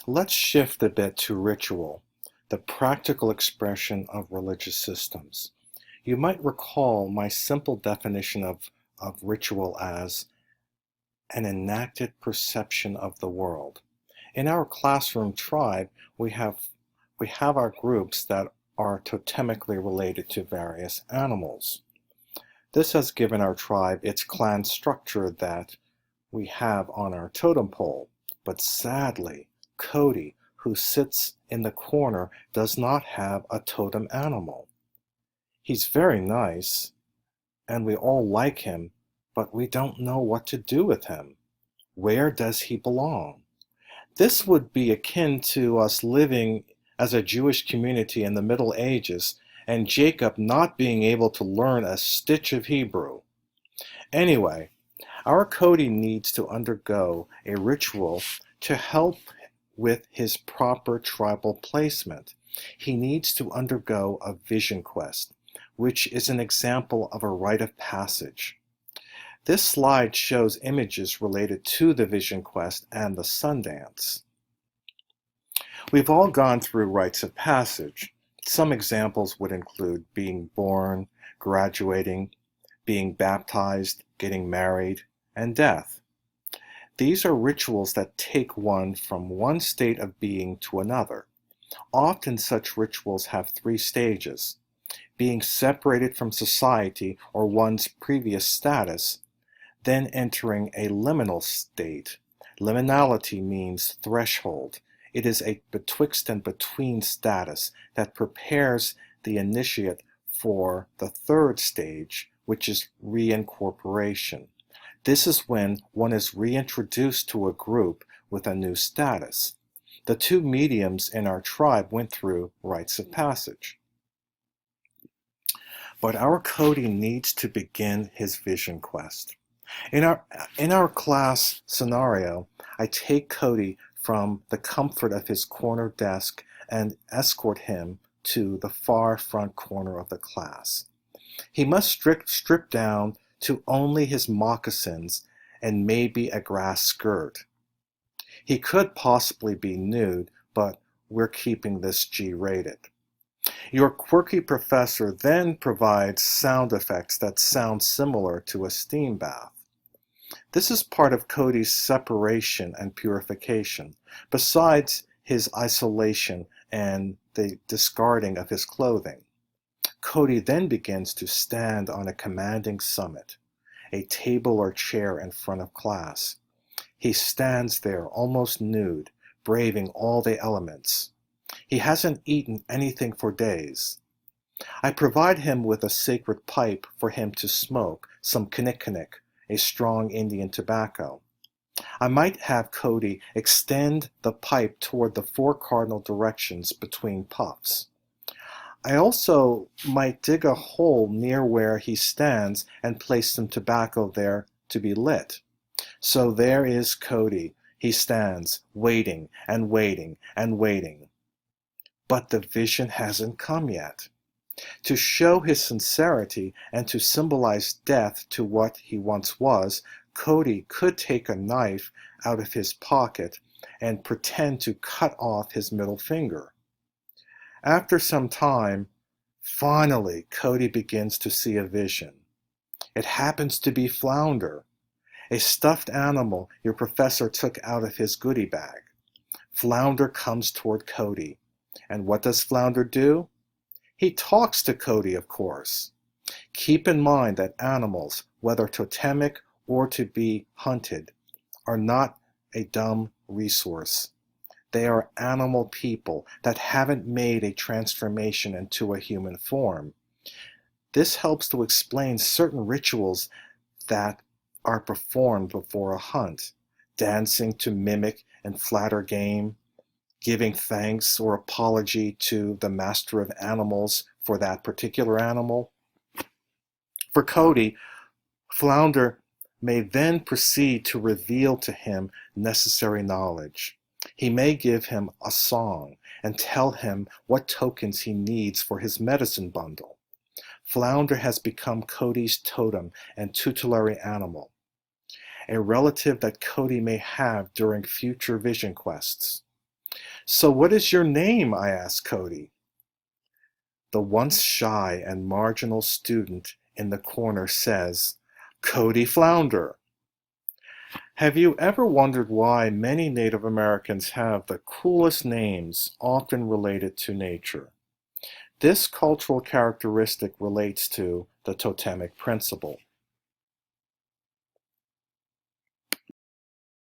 Let's shift a bit to ritual, the practical expression of religious systems. You might recall my simple definition of ritual as an enacted perception of the world. In our classroom tribe, we have our groups that are totemically related to various animals. This has given our tribe its clan structure that we have on our totem pole. But sadly, Cody, who sits in the corner, does not have a totem animal. He's very nice, and we all like him, but we don't know what to do with him. Where does he belong? This would be akin to us living as a Jewish community in the Middle Ages and Jacob not being able to learn a stitch of Hebrew. Anyway, our Cody needs to undergo a ritual to help with his proper tribal placement. He needs to undergo a vision quest, which is an example of a rite of passage. This slide shows images related to the vision quest and the Sundance. We've all gone through rites of passage. Some examples would include being born, graduating, being baptized, getting married, and death. These are rituals that take one from one state of being to another. Often such rituals have three stages: being separated from society or one's previous status, then entering a liminal state. Liminality means threshold. It is a betwixt and between status that prepares the initiate for the third stage, which is reincorporation. This is when one is reintroduced to a group with a new status. The two mediums in our tribe went through rites of passage. But our Cody needs to begin his vision quest. In our class scenario, I take Cody from the comfort of his corner desk and escort him to the far front corner of the class. He must strip down to only his moccasins and maybe a grass skirt. He could possibly be nude, but we're keeping this G-rated. Your quirky professor then provides sound effects that sound similar to a steam bath. This is part of Cody's separation and purification, besides his isolation and the discarding of his clothing. Cody then begins to stand on a commanding summit, a table or chair in front of class. He stands there almost nude, braving all the elements. He hasn't eaten anything for days. I provide him with a sacred pipe for him to smoke, some kinnikinnick, a strong Indian tobacco. I might have Cody extend the pipe toward the four cardinal directions between puffs. I also might dig a hole near where he stands and place some tobacco there to be lit. So there is Cody. He stands, waiting and waiting and waiting. But the vision hasn't come yet. To show his sincerity and to symbolize death to what he once was, Cody could take a knife out of his pocket and pretend to cut off his middle finger. After some time, finally, Cody begins to see a vision. It happens to be Flounder, a stuffed animal your professor took out of his goodie bag. Flounder comes toward Cody. And what does Flounder do? He talks to Cody, of course. Keep in mind that animals, whether totemic or to be hunted, are not a dumb resource. They are animal people that haven't made a transformation into a human form. This helps to explain certain rituals that are performed before a hunt: dancing to mimic and flatter game, giving thanks or apology to the master of animals for that particular animal. For Cody, Flounder may then proceed to reveal to him necessary knowledge. He may give him a song and tell him what tokens he needs for his medicine bundle. Flounder has become Cody's totem and tutelary animal, a relative that Cody may have during future vision quests. So what is your name? I asked Cody. The once shy and marginal student in the corner says, Cody Flounder. Have you ever wondered why many Native Americans have the coolest names, often related to nature? This cultural characteristic relates to the totemic principle.